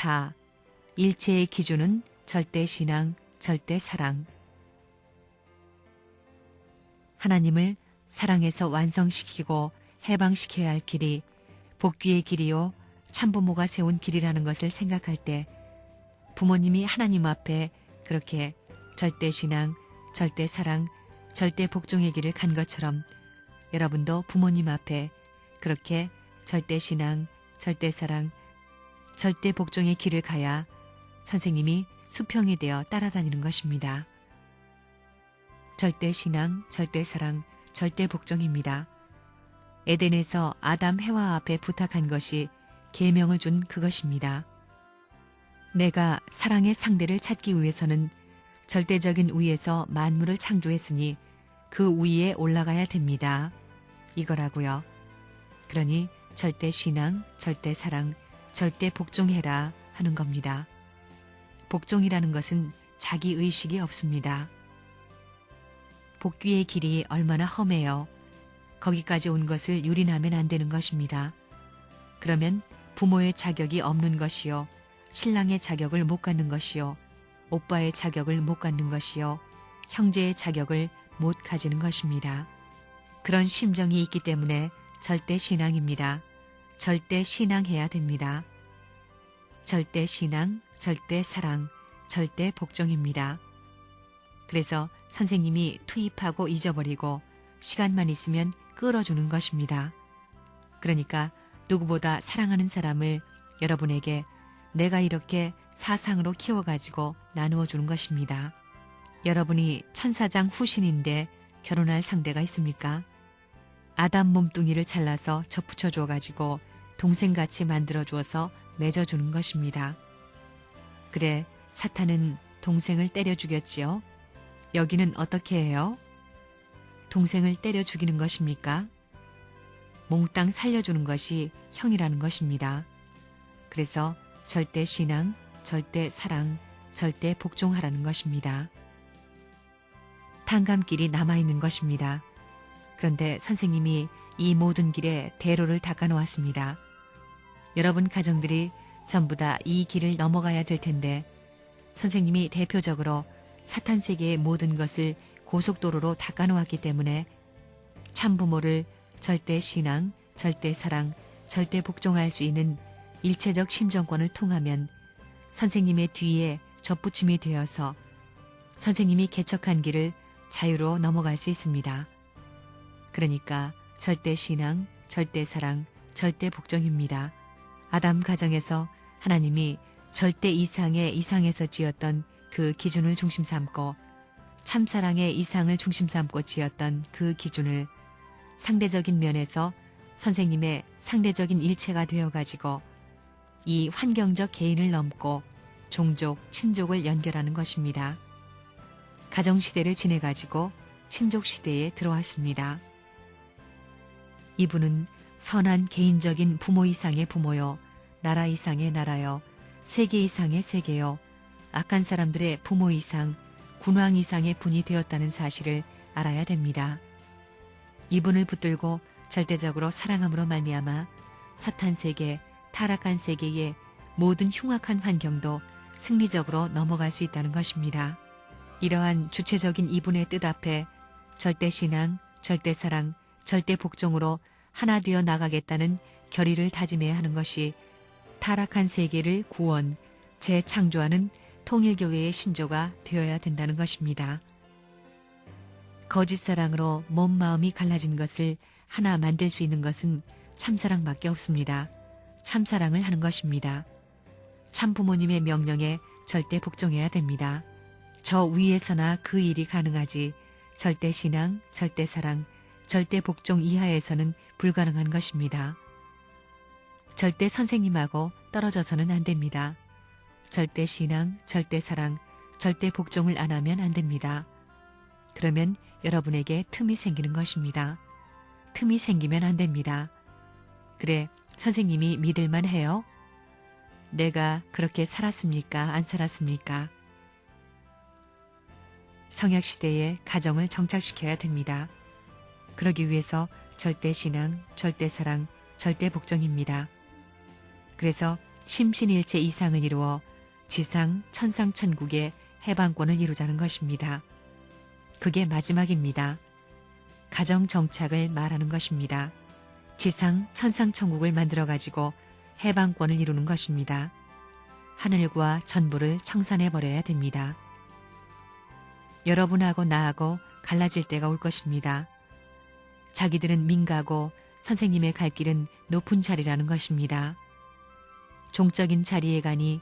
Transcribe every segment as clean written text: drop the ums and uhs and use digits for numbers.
다. 일체의 기준은 절대 신앙, 절대 사랑. 하나님을 사랑해서 완성시키고 해방시켜야 할 길이 복귀의 길이요 참부모가 세운 길이라는 것을 생각할 때 부모님이 하나님 앞에 그렇게 절대 신앙, 절대 사랑, 절대 복종의 길을 간 것처럼 여러분도 부모님 앞에 그렇게 절대 신앙, 절대 사랑, 절대 복종의 길을 가야 선생님이 수평이 되어 따라다니는 것입니다. 절대 신앙, 절대 사랑, 절대 복종입니다. 에덴에서 아담 해와 앞에 부탁한 것이 계명을 준 그것입니다. 내가 사랑의 상대를 찾기 위해서는 절대적인 위에서 만물을 창조했으니 그 위에 올라가야 됩니다. 이거라고요. 그러니 절대 신앙, 절대 사랑, 절대 복종해라 하는 겁니다. 복종이라는 것은 자기 의식이 없습니다. 복귀의 길이 얼마나 험해요. 거기까지 온 것을 유린하면 안 되는 것입니다. 그러면 부모의 자격이 없는 것이요, 신랑의 자격을 못 갖는 것이요, 오빠의 자격을 못 갖는 것이요, 형제의 자격을 못 가지는 것입니다. 그런 심정이 있기 때문에 절대 신앙입니다. 절대 신앙해야 됩니다. 절대 신앙, 절대 사랑, 절대 복종입니다. 그래서 선생님이 투입하고 잊어버리고 시간만 있으면 끌어주는 것입니다. 그러니까 누구보다 사랑하는 사람을 여러분에게 내가 이렇게 사상으로 키워가지고 나누어 주는 것입니다. 여러분이 천사장 후신인데 결혼할 상대가 있습니까? 아담 몸뚱이를 잘라서 접붙여 줘가지고 동생같이 만들어 주어서 맺어주는 것입니다. 그래, 사탄은 동생을 때려 죽였지요. 여기는 어떻게 해요? 동생을 때려 죽이는 것입니까? 몽땅 살려주는 것이 형이라는 것입니다. 그래서 절대 신앙, 절대 사랑, 절대 복종하라는 것입니다. 탕감길이 남아있는 것입니다. 그런데 선생님이 이 모든 길에 대로를 닦아놓았습니다. 여러분 가정들이 전부 다 이 길을 넘어가야 될 텐데 선생님이 대표적으로 사탄 세계의 모든 것을 고속도로로 닦아놓았기 때문에 참부모를 절대 신앙, 절대 사랑, 절대 복종할 수 있는 일체적 심정권을 통하면 선생님의 뒤에 접붙임이 되어서 선생님이 개척한 길을 자유로 넘어갈 수 있습니다. 그러니까 절대 신앙, 절대 사랑, 절대 복종입니다. 아담 가정에서 하나님이 절대 이상의 이상에서 지었던 그 기준을 중심 삼고 참사랑의 이상을 중심 삼고 지었던 그 기준을 상대적인 면에서 선생님의 상대적인 일체가 되어가지고 이 환경적 개인을 넘고 종족, 친족을 연결하는 것입니다. 가정시대를 지내가지고 친족시대에 들어왔습니다. 이분은 선한 개인적인 부모 이상의 부모요, 나라 이상의 나라요, 세계 이상의 세계요, 악한 사람들의 부모 이상, 군왕 이상의 분이 되었다는 사실을 알아야 됩니다. 이분을 붙들고 절대적으로 사랑함으로 말미암아 사탄 세계, 타락한 세계의 모든 흉악한 환경도 승리적으로 넘어갈 수 있다는 것입니다. 이러한 주체적인 이분의 뜻 앞에 절대 신앙, 절대 사랑, 절대 복종으로 하나 되어 나가겠다는 결의를 다짐해야 하는 것이 타락한 세계를 구원, 재창조하는 통일교회의 신조가 되어야 된다는 것입니다. 거짓 사랑으로 몸 마음이 갈라진 것을 하나 만들 수 있는 것은 참사랑밖에 없습니다. 참사랑을 하는 것입니다. 참부모님의 명령에 절대 복종해야 됩니다. 저 위에서나 그 일이 가능하지 절대 신앙, 절대 사랑, 절대 복종 이하에서는 불가능한 것입니다. 절대 선생님하고 떨어져서는 안 됩니다. 절대 신앙, 절대 사랑, 절대 복종을 안 하면 안 됩니다. 그러면 여러분에게 틈이 생기는 것입니다. 틈이 생기면 안 됩니다. 그래, 선생님이 믿을만 해요? 내가 그렇게 살았습니까? 안 살았습니까? 성약시대에 가정을 정착시켜야 됩니다. 그러기 위해서 절대 신앙, 절대 사랑, 절대 복종입니다. 그래서 심신일체 이상을 이루어 지상, 천상, 천국의 해방권을 이루자는 것입니다. 그게 마지막입니다. 가정 정착을 말하는 것입니다. 지상, 천상, 천국을 만들어가지고 해방권을 이루는 것입니다. 하늘과 전부를 청산해버려야 됩니다. 여러분하고 나하고 갈라질 때가 올 것입니다. 자기들은 민가고 선생님의 갈 길은 높은 자리라는 것입니다. 종적인 자리에 가니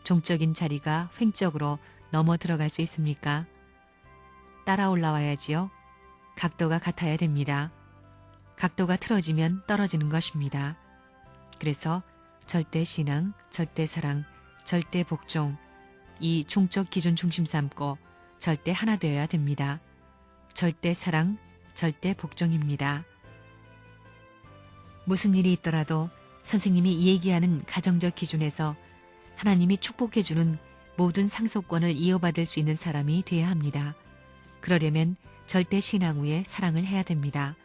종적인 자리가 횡적으로 넘어 들어갈 수 있습니까? 따라 올라와야지요. 각도가 같아야 됩니다. 각도가 틀어지면 떨어지는 것입니다. 그래서 절대 신앙, 절대 사랑, 절대 복종, 이 종적 기준 중심 삼고 절대 하나 되어야 됩니다. 절대 사랑, 절대 복종입니다. 무슨 일이 있더라도 선생님이 얘기하는 가정적 기준에서 하나님이 축복해주는 모든 상속권을 이어받을 수 있는 사람이 되어야 합니다. 그러려면 절대 신앙 후에 사랑을 해야 됩니다.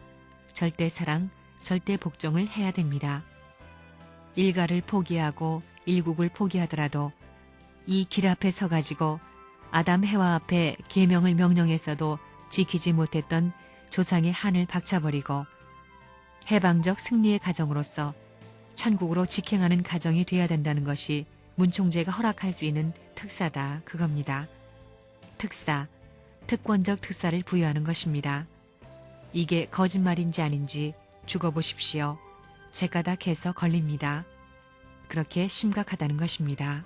절대 사랑, 절대 복종을 해야 됩니다. 일가를 포기하고 일국을 포기하더라도 이 길 앞에 서가지고 아담 해와 앞에 계명을 명령했어도 지키지 못했던 조상의 한을 박차버리고 해방적 승리의 가정으로서 천국으로 직행하는 가정이 돼야 된다는 것이 문총재가 허락할 수 있는 특사다 그겁니다. 특사, 특권적 특사를 부여하는 것입니다. 이게 거짓말인지 아닌지 죽어보십시오. 제가닥해서 걸립니다. 그렇게 심각하다는 것입니다.